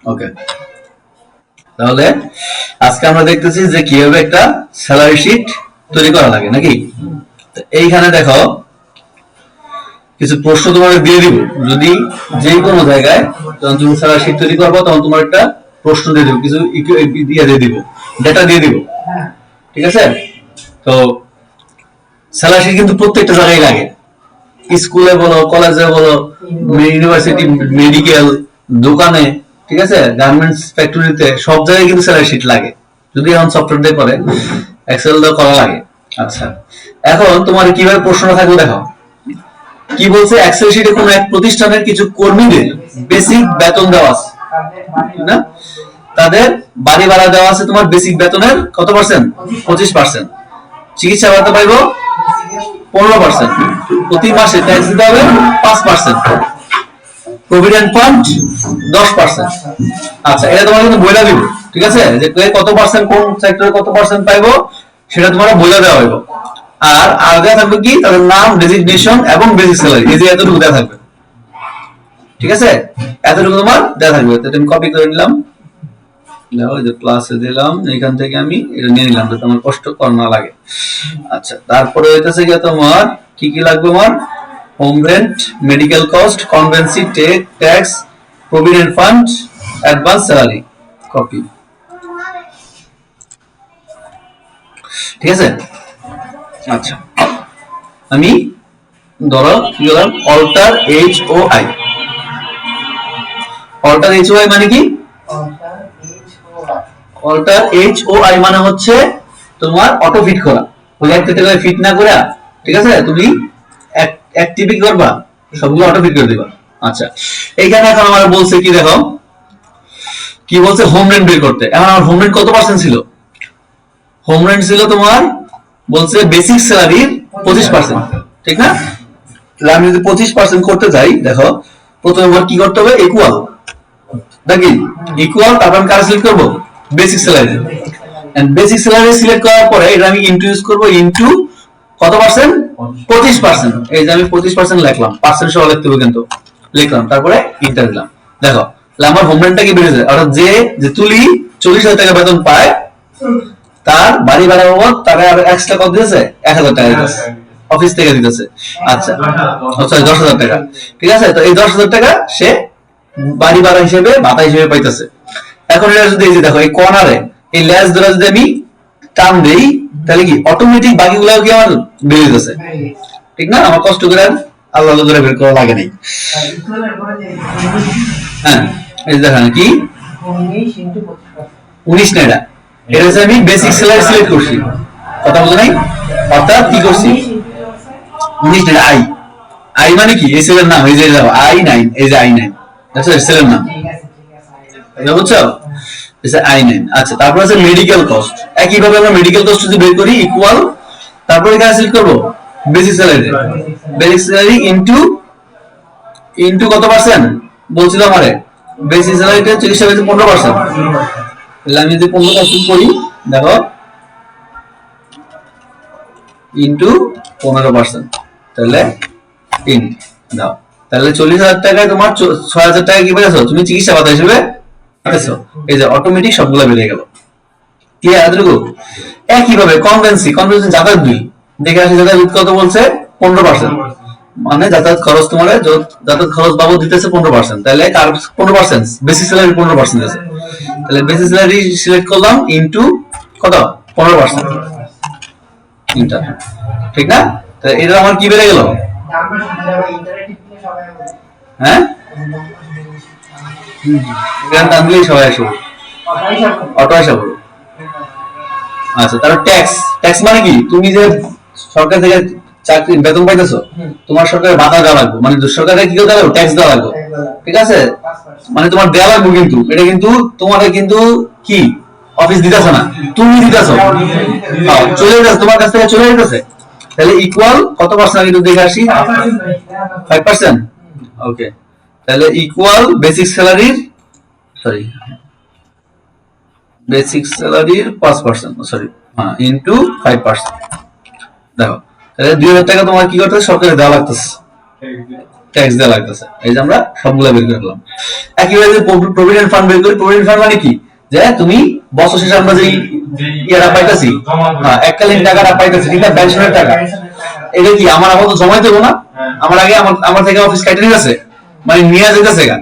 ওকে, তাহলে আজকে আমরা দেখতেছি যে কিভাবে একটা স্যালারি শিট তৈরি করা লাগে নাকি। এইখানে দেখো কিছু প্রশ্ন তোমাকে দিয়ে দিব, যদি যে কোনো জায়গায় যখন তুমি স্যালারি শিট তৈরি করবো তখন তোমার একটা প্রশ্ন দিয়ে দিব, কিছু দিয়ে দিব, ডেটা দিয়ে দিব, ঠিক আছে। তো স্যালারি শিট কিন্তু প্রত্যেকটা জায়গায় লাগে, স্কুলে বলো, কলেজে বলো, ইউনিভার্সিটি, মেডিকেল, দোকানে, ঠিক আছে, গার্মেন্টস ফ্যাক্টরিতে, সব জায়গায় কিন্তু স্যালারি শিট লাগে, যদি এখন সফটওয়্যার দিয়ে করে, এক্সেল দিয়ে করা লাগে। আচ্ছা, এখন তোমার কিভাবে প্রশ্ন থাকবে দেখো, কি বলছে, এক্সেল শিটে কোনো এক প্রতিষ্ঠানের কিছু কর্মীদের বেসিক বেতন দেওয়া আছে, না, তাদের বাড়ি ভাড়া দেওয়া আছে তোমার বেসিক বেতনের কত পার্সেন্ট, 25%, চিকিৎসা ভাতা পাইবো 15%, প্রতি মাসে ট্যাক্স দিতে হবে 5%, প্রভিডেন্ট ফান্ড 10%। আচ্ছা, এটা তোমার কিন্তু বইলা দিব, ঠিক আছে, যে কত পার্সেন্ট কোন সেক্টরে কত পার্সেন্ট পাইবো সেটা তোমার বইলা দেওয়া হইব। আর দেওয়া থাকবে কি, তাদের নাম, ডেজিগনেশন এবং বেসিক স্যালারি, এই যে এতটুকু দেওয়া থাকবে, ঠিক আছে, এতটুকু তোমার দেওয়া থাকবে। তো আমি কপি করে নিলাম, দেখো যে প্লাসে দিলাম, এখান থেকে আমি এটা নিয়ে নিলাম যাতে আমার কষ্ট কর না লাগে। আচ্ছা, তারপরে হইতেছে কি তোমার কি কি লাগবে, আমার home rent, medical cost, conveyance, tax, provident fund, advance salary, copy, ঠিক আছে। আচ্ছা, আমি ধরো কি করলাম, অল্টার HOI, অল্টার HOI মানে কি, অল্টার HOI মানে হচ্ছে তোমার অটো ফিট করা, ওই একটা থেকে ফিট না করে, ঠিক আছে, তুমি অ্যাক্টিভি করবা, সবগুলো অটো ফিট করে দিবা। আচ্ছা, এইখানে এখন আমার বলছে কি দেখো, কি বলছে, হোম রেন্ট বের করতে। এখন আমার হোম রেন্ট কত পার্সেন্ট ছিল, হোম রেন্ট ছিল তোমার, বলছে বেসিক স্যালারির 25%, ঠিক না। আমি যদি 25% করতে যাই, দেখো প্রথমে আমার কি করতে হবে, ইকুয়াল, নাকি ইকুয়াল, তারপর আমি কাজ সিলেক্ট করবো basic salary, and basic salary select করার পরে এটা আমি ইনটু ইউজ করবো, ইনটু কত পার্সেন্ট, 25%। এই যে আমি 25% লিখলাম, পার্সেন্ট সহ লিখতে হবে কিন্তু, লিখলাম, তারপরে ইন্টার দিলাম। দেখো আমার হোম রেন্টটা কি বেড়ে যায়, অর্থাৎ যে তুলি 40,000 টাকা বেতন পায়, তার বাড়ি ভাড়া বাবদ তারা আর এক্সট্রা কত দিতেছে, 1,000 টাকা দিতেছে, অফিস থেকে দিতেছে। আচ্ছা, 10,000 টাকা, ঠিক আছে। তো এই 10,000 টাকা সে বাড়ি ভাড়া হিসেবে, ভাতা হিসেবে পাইতেছে। এখন এটা যদি এই যে দেখো এই কর্নারে এই লেস ধরে যদি আমি টান দেই, তাহলে কি অটোমেটিক বাকিগুলো কি আমার বেড়ে যাচ্ছে, ঠিক না, আমার কষ্ট করে আল্লাহ করে বের করা লাগে নাই। হ্যাঁ, এই যে দেখেন কি 19 না, এটা হচ্ছে আমি বেসিক স্যালারি সিলেক্ট করছি, কথা বলতে নাই, অর্থাৎ কি করছি, 19 না, আই মানে কি, এই সেলের নাম, এই যে I9, এই যে I9, আচ্ছা সেলের নাম, বুঝছো, I9। আচ্ছা, তারপর আছে মেডিকেল কস্ট, একইভাবে আমরা মেডিকেল কস্ট যদি বের করি, ইকুয়াল, তারপরে এখানে সিলেক্ট করব basic salary, basic salary into কত পার্সেন্ট বলছিল আমারে, বেসিক স্যালারিটা চিকিৎসা বেতন 15%, তাহলে আমি যদি 15% করি, দেখো ইনটু 15%, তাহলে ইন দাও, তাহলে 40,000 টাকায় তোমার 6,000 টাকা কি পেয়েছো তুমি চিকিৎসা ভাতা হিসেবে পেয়েছো। এই যে অটোমেটিক সবগুলো বেড়ে গেল, ক্লিয়ার এতটুকু। একইভাবে কনভেন্সি যাতায়াত বিল দেখে আসি, যাতায়াত কত বলছে, 15%, মানে যাতায়াত খরচ তোমার, যাতায়াত খরচ বাবদ দিতেছে 15%, তাহলে কার 15%, বেসিক স্যালারি 15% আছে, তাহলে বেসিক স্যালারি সিলেক্ট করলাম, ইনটু কত, 15%, ইন্টার, ঠিক না। তাহলে এটা আমার কি বেড়ে গেল, হ্যাঁ, এখানে টান দিলেই সবাই আসবে, অটো আসা বলো। আচ্ছা, তারপর ট্যাক্স, ট্যাক্স মানে কি, তুমি যে সরকার থেকে চাকরি বেতন পাইতেছো, তোমার সরকারের ভাতা দেওয়া লাগবে, মানে সরকারের কি দেওয়া লাগবে, ট্যাক্স দেওয়া লাগবে, ঠিক আছে, মানে তোমার দেওয়া লাগবে, কিন্তু এটা কিন্তু তোমার কিন্তু কি অফিস দিতেছে না, তুমি দিতেছো, চলে যেতেছে তোমার কাছ থেকে, চলে যেতেছে। তাহলে ইকুয়াল কত পার্সেন্ট, কিন্তু দেখে আসি 5%, ওকে, তাহলে ইকুয়াল বেসিক স্যালারির, সরি বেসিক স্যালারির 5%, সরি, হ্যাঁ, ইনটু 5%, দেখো তাহলে 2,000 টাকা তোমার কি করতে সরকারে দেওয়া লাগতেছে, ট্যাক্স দেওয়া লাগতেছে। এই যে আমরা সবগুলা বের করলাম। একইভাবে প্রভিডেন্ট ফান্ড বের করি। প্রভিডেন্ট ফান্ড মানে কি, যে তুমি বছর শেষে আমরা যে ইয়াটা পাইতেছি, এককালীন টাকাটা পাইতেছি, ঠিক আছে, পেনশনের টাকা, এটা কি আমার আপাতত জমাই দেবো না, আমার আগে আমার থেকে অফিস কাটে নিয়ে গেছে, মানে নিয়ে যেতেছে গা,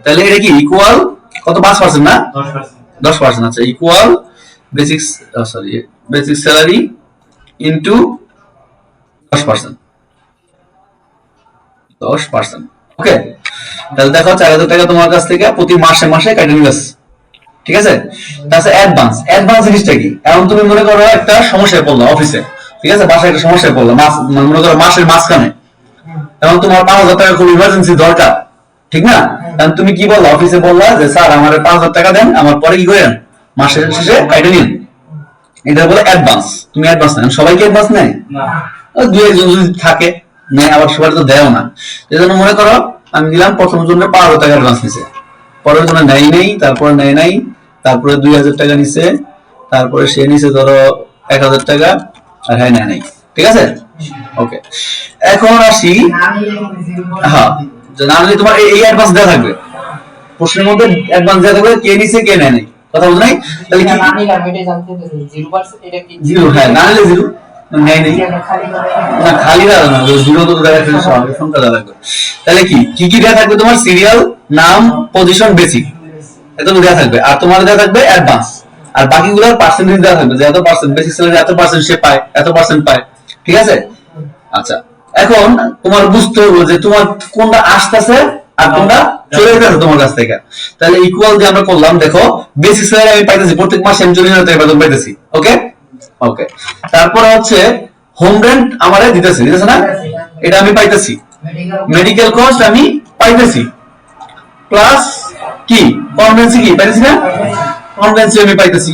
তাহলে এটা কি ইকুয়াল কত, 5% না 10%। আচ্ছা, equal basic basic salary into 10%। ওকে, তাহলে দেখো 4000 টাকা তোমার কাছ থেকে প্রতি মাসে মাসে কাটে নিয়ে যাচ্ছে, ঠিক আছে। তাছাড়া অ্যাডভান্স জিনিসটা কি, এখন তুমি মনে করো একটা সমস্যায় পড়লো অফিসে, ঠিক আছে, বাসায় একটা সমস্যায় পড়লো, মনে করো মাসের মাঝখানে, এখন তোমার 5000 টাকা খুব ইমার্জেন্সি দরকার, ঠিক না, কারণ তুমি কি বললা, অফিসে বললা যে স্যার আমার 5000 টাকা দেন, আমার পরে কি করেন মাসের শেষে কাটে নিন, এটা বলে অ্যাডভান্স। তুমি অ্যাডভান্স নেন, সবাইকে অ্যাডভান্স নেয়, দুই একজন যদি থাকে নেয়, আবার সবাই তো দেয় না। এই জন্য মনে করো আমি দিলাম প্রথম জন্য 5000 টাকা অ্যাডভান্স নিছে, পরের জন্য নেই নেই, তারপরে নেই নাই, তারপরে 2000 টাকা নিছে, তারপরে সে নিছে ধরো 1000 টাকা, আর হ্যাঁ নেই নাই, ঠিক আছে। ওকে, এখন আসি, হ্যাঁ, না হলে তোমার এই অ্যাডভান্স দেওয়া থাকবে, প্রশ্নের মধ্যে অ্যাডভান্স দেওয়া থাকবে, কে নিছে কে নেয় নাই, কথা বুঝ নাই, তাহলে কি জিরো, হ্যাঁ না হলে জিরো, নেই নেই না, খালি দাঁড়া না, জিরো তো দেখা যাচ্ছে স্বাভাবিক সংখ্যা দাঁড়া থাকবে। তাহলে কি কি কি দেওয়া থাকবে, তোমার সিরিয়াল, নাম, পজিশন, বেসিক, এত দেওয়া থাকবে, আর তোমার দেওয়া থাকবে অ্যাডভান্স, আর বাকিগুলোর পার্সেন্টেজ দেওয়া থাকবে, যে এত পার্সেন্ট বেসিক স্যালারি, এত পার্সেন্ট সে পায়, এত পার্সেন্ট পায়, ঠিক আছে। আচ্ছা, এখন তোমার বুঝতে হবে যে তোমার কোনটা আসতেছে আর কোনটা চলে যেতেছে তোমার কাছ থেকে। তাহলে ইকুয়াল যে আমরা করলাম, দেখো বেসিক স্যালারি আমি পাইতেছি প্রত্যেক মাসে আমি 40,000 টাকা বেতন পাইতেছি, ওকে ওকে। তারপরে হচ্ছে হোম রেন্ট আমারে দিতেছে না, এটা আমি পাইতেছি, মেডিকেল কস্ট আমি পাইতেছি, প্লাস কি কনভেন্সি কি পাইতেছি না, কনভেন্সি আমি পাইতেছি,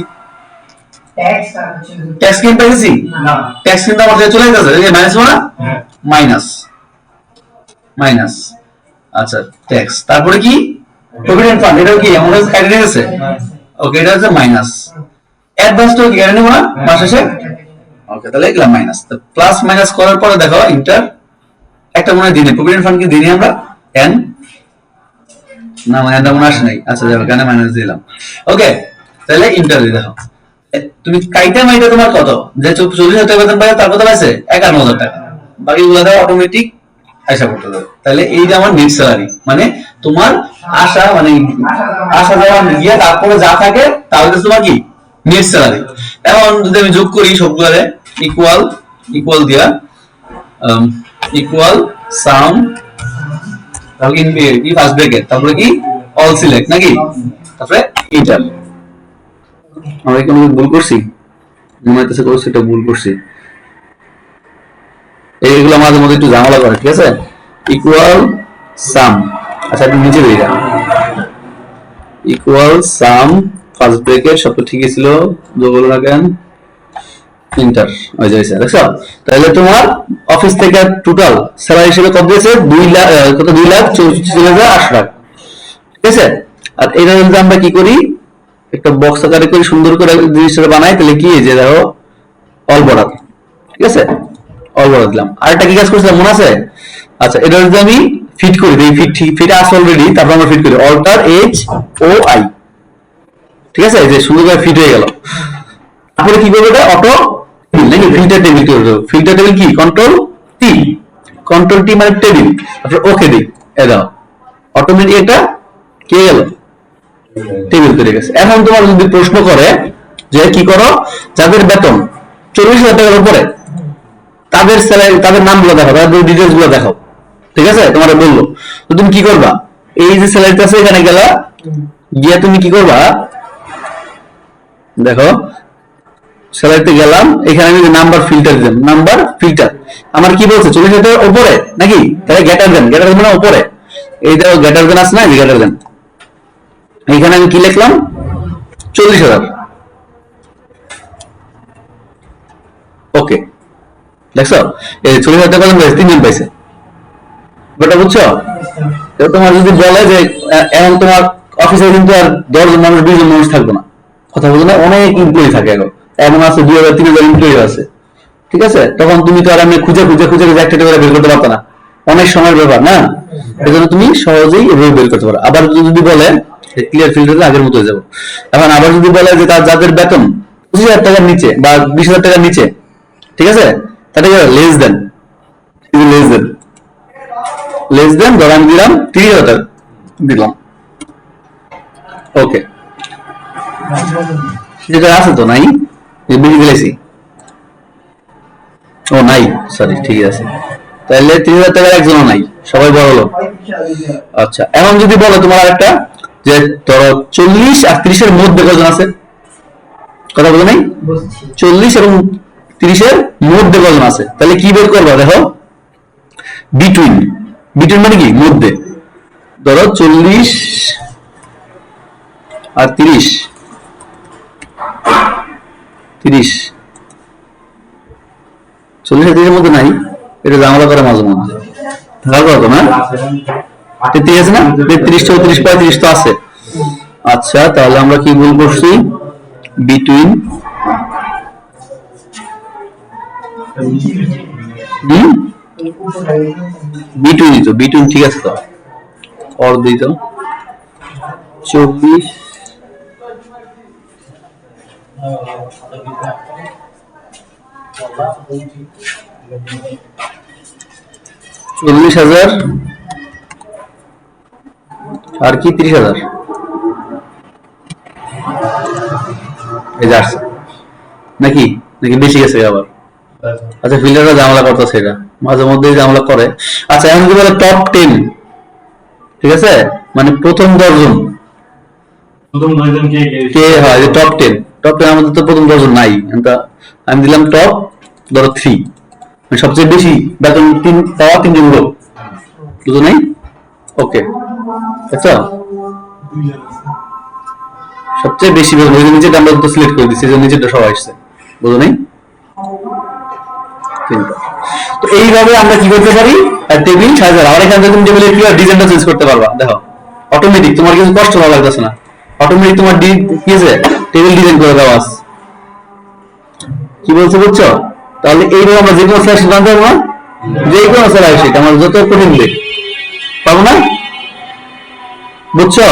ট্যাক্স কি পাইতেছি না, ট্যাক্স কিন্তু আমার চলে যাচ্ছে, এই মাইনাস না, মাইনাস মাইনাস। আচ্ছা, ট্যাক্স, তারপরে কি প্রভিডেন্ট ফান্ড, এটাও কি আমাদের কাটে নিয়ে গেছে, ওকে, এটা হচ্ছে মাইনাস। অ্যাডভান্স তো কি কাটে নেব না মাস শেষে, ওকে, তাহলে এগুলা মাইনাস। তো প্লাস মাইনাস করার পরে দেখো ইন্টার, একটা মনে দিনে প্রভিডেন্ট ফান্ড কি দিনে আমরা এন না, মানে এনটা মনে আসে নাই, আচ্ছা যাবে, কেন মাইনাস দিলাম, ওকে। তাহলে ইন্টার দিয়ে দেখো, তুমি কাইটা মাইটা তোমার কত, যে 40,000 টাকা বেতন পাই তার কত পাইছে 51,000 টাকা, বাকিগুলো দাও অটোমেটিক আশা করতে হবে। তাহলে এই যে আমার নেট স্যালারি, মানে তোমার আশা, মানে আশা যাওয়া গিয়ে তারপরে যা থাকে তাহলে তোমার কি নেট স্যালারি। এখন যদি আমি যোগ করি সবগুলোরে, ইকুয়াল ইকুয়াল দিয়া ইকুয়াল সাম, তাহলে কি ফার্স্ট ব্র্যাকেট, তারপরে কি অল সিলেক্ট নাকি, তারপরে ইন্টার। আমরা কি ভুল করছি, মনে হচ্ছে করছি এটা ভুল করছি, এইগুলো আমাদের মধ্যে একটু ঝামেলা করে, ঠিক আছে। ইকুয়াল সাম, আচ্ছা আপনি নিচে দিয়ে যান, ইকুয়াল সাম ফার্স্ট ব্র্যাকেট, সব তো ঠিকই ছিল, যোগ হলো না কেন, ইন্টার হয়ে যাচ্ছে, দেখছো। তাহলে তোমার অফিস থেকে টোটাল স্যালারি হিসেবে কত দিয়েছে, 2,64,800 টাকা, ঠিক আছে। আর এটা যদি আমরা কি করি, একটা বক্স আকারে করে সুন্দর করে জিনিসটা বানাই, তাহলে কি যে দেখো অল বর্ডার, ঠিক আছে, অল বর্ডার দিলাম। আর একটা কি কাজ করছিলাম মনে আছে, আচ্ছা এটা যদি আমি ফিট করি, এই ফিট আছে অলরেডি, তারপর আমরা ফিট করি অল্টার এইচ ও আই, ঠিক আছে, এই যে সুন্দর করে ফিট হয়ে গেল। তারপরে কি করবে, এটা অটো নাকি ফিল্টার টেবিল করে দেবো, ফিল্টার টেবিল কি কন্ট্রোল টি, কন্ট্রোল টি মানে টেবিল, তারপর ওকে দিই, এ দাও অটোমেটিক এটা কে গেল টেবিল করে গেছে। এখন তোমার যদি প্রশ্ন করে যে কি করো, যাদের বেতন 40,000 টাকার উপরে তাদের স্যালারি, তাদের নামগুলো দেখাও, তাদের ডিটেইলস গুলো দেখাও, ঠিক আছে, তোমার বললো, তো তুমি কি করবা, এই যে স্যালারিটা আছে এখানে গেলা, গিয়ে তুমি কি করবা, দেখো স্যালারিতে গেলাম, এখানে আমি নাম্বার ফিল্টার দিলাম, নাম্বার ফিল্টার আমার কি বলছে 40,000 টাকার উপরে নাকি, তাহলে গ্রেটার দেন, গ্রেটার দেন মানে উপরে, এই দেখো গ্রেটার দেন আছে না, গ্রেটার দেন, এইখানে আমি কি লিখলাম 40,000, ওকে, দেখছো এই 40,000 টাকা বেতন পাইছে, 3 জন পাইছে, ব্যাপারটা বুঝছো। তোমার যদি বলে যে এখন তোমার অফিসে কিন্তু আর 10 জন মানুষ 20 জন মানুষ থাকবে না, কথা বলছো না, অনেক এমপ্লয়ি থাকে, এখন এমন আছে 2,000 3,000 এমপ্লয়ি আছে, ঠিক আছে, তখন তুমি তো আর আমি খুঁজে খুঁজে খুঁজে খুঁজে একটা করে বের করতে পারতো না, অনেক সময়ের ব্যাপার না, এজন্য তুমি সহজেই এভাবে বের করতে পারো। আবার যদি বলে ক্লিয়ার ফিল্টারে আগের মতো হয়ে যাবো। এখন আবার যদি বলে যে তার যাদের বেতন 25,000 টাকার নিচে বা 20,000 টাকার নিচে, ঠিক আছে, তাহলে লেস দেন, ধর আমি দিলাম 30,000 টাকা দিলাম, ওকে, যেটা আছে তো নাই, বেশি দিলেছি, ও নাই, সরি, ঠিক আছে, তাহলে 30,000 টাকার একজনও নাই, সবাই বড় লোক। আচ্ছা, এখন যদি বলো তোমার আরেকটা যে ধরো 40 আর 30 এর মধ্যে কজন আছে, কথা বলো নাই, 40 এবং 30 এর মধ্যে কজন আছে, তাহলে কি বের করবো দেখো, বিটুইন মানে কি মধ্যে, ধরো 40 আর 30 40 আর 30 এর মধ্যে নাই, এটা ঝামেলা করে মাঝে মধ্যে, থাকার কথা না, 33 আছে না, 33 34 35 তো আছে। আচ্ছা, তাহলে আমরা কি ভুল করছি, বিটুইন বিটুইন ঠিক আছে, তো অর্ধ 24 40,000 আর কি 30,000, এই যাচ্ছে নাকি নাকি বেশি গেছে আবার। আচ্ছা, ফিল্ডাররা ঝামেলা করতেছে, এটা মাঝে মধ্যেই ঝামেলা করে। আচ্ছা, এখন কি বলে টপ 10, ঠিক আছে, মানে প্রথম 10 জন কে হয়, যে টপ 10, আমাদের তো প্রথম 10 জন নাই, আমি দিলাম টপ ধরো 3, মানে সবচেয়ে বেশি বেতন পাওয়া 3 জন লোক, বুঝো নাই, ওকে, আচ্ছা, সবচেয়ে বেশি বেতন ওই নিচেটা আমরা তো সিলেক্ট করে দিচ্ছি, যে নিচেটা সবাই আসছে, বুঝো নাই। তো এইভাবে আমরা কি করতে পারি, টেবিল সাজাতে। আর এখান থেকে তুমি টেবিলের কি ডিজাইনটা চেঞ্জ করতে পারবা, দেখো অটোমেটিক, তোমার কিছু কষ্ট করা লাগতেছে না, অটোমেটিক তোমার কি আছে, টেবিল ডিজাইন করে দেওয়া আছে। কি বলছে বুঝছো? তাহলে এইভাবে আমরা যে কোনো স্ল্যাশ জানতে পারবো না, যে কোনো স্যার আসে আমার যত কঠিন দিক পাবো না, বুঝছো?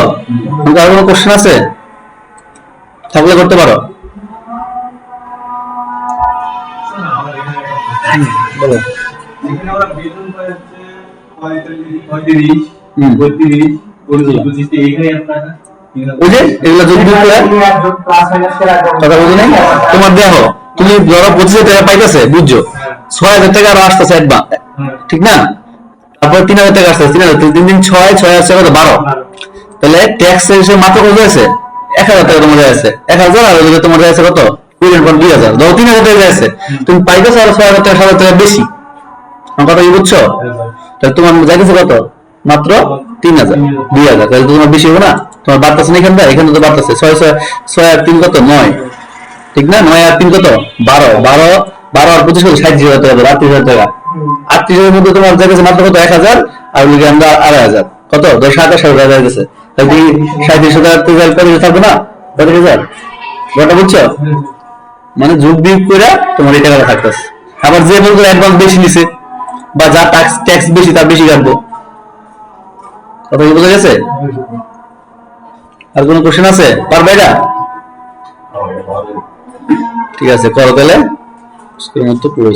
আর কোনো কোশ্চেন আছে থাকলে করতে পারো, বলো। তোমার দেখো, তুমি ধরো 25,000 টাকা পাইতেছে, বুঝছো, 6,000 টাকা আরো আসতেছে অ্যাডভান্স, ঠিক না, তারপর 3,000 টাকা আসতেছে, 3,000 3 দিন 6 আসছে কত 12, তাহলে ট্যাক্স এসে মাত্র কত আছে, 1,000 টাকা তোমার আছে, 1,000 আর তোমার আছে কত 2,000, ধরো 3,000 টাকা আছে, তুমি পাইতেছো আরো 6,000 টাকা 7,000 টাকা বেশি, আমার কথা কি বুঝছো? তাহলে তোমার যাইতেছে কত, মাত্র 3,000 2,000, তাহলে তোমার বেশি হবে না, তোমার বাড়তেছে না এখানে তো বাড়তেছে, 6 আর 3 কত 9, ঠিক না, 9 আর 3 কত 12 আর 25 কত 60,000 টাকা, 38,000 টাকা, 38,000 এর মধ্যে তোমার যাইতেছে মাত্র কত 1,000, আর ওইদিকে আমরা 2,500, কত 27,000 যাইতেছে, তাহলে 37,000 টাকা থাকবে না 35,000, কথা বুঝছো? মানে যোগ বিয়োগ করে তোমার এই টাকাটা থাকতেছে। আবার যে বলতো অ্যাডভান্স বেশি নিছে বা যা ট্যাক্স বেশি তার বেশি কাটবো, কথা কি বোঝা গেছে? আর কোনো কোশ্চেন আছে, পারবে এটা? ঠিক আছে, করো তাহলে, আজকের মতো পুরো।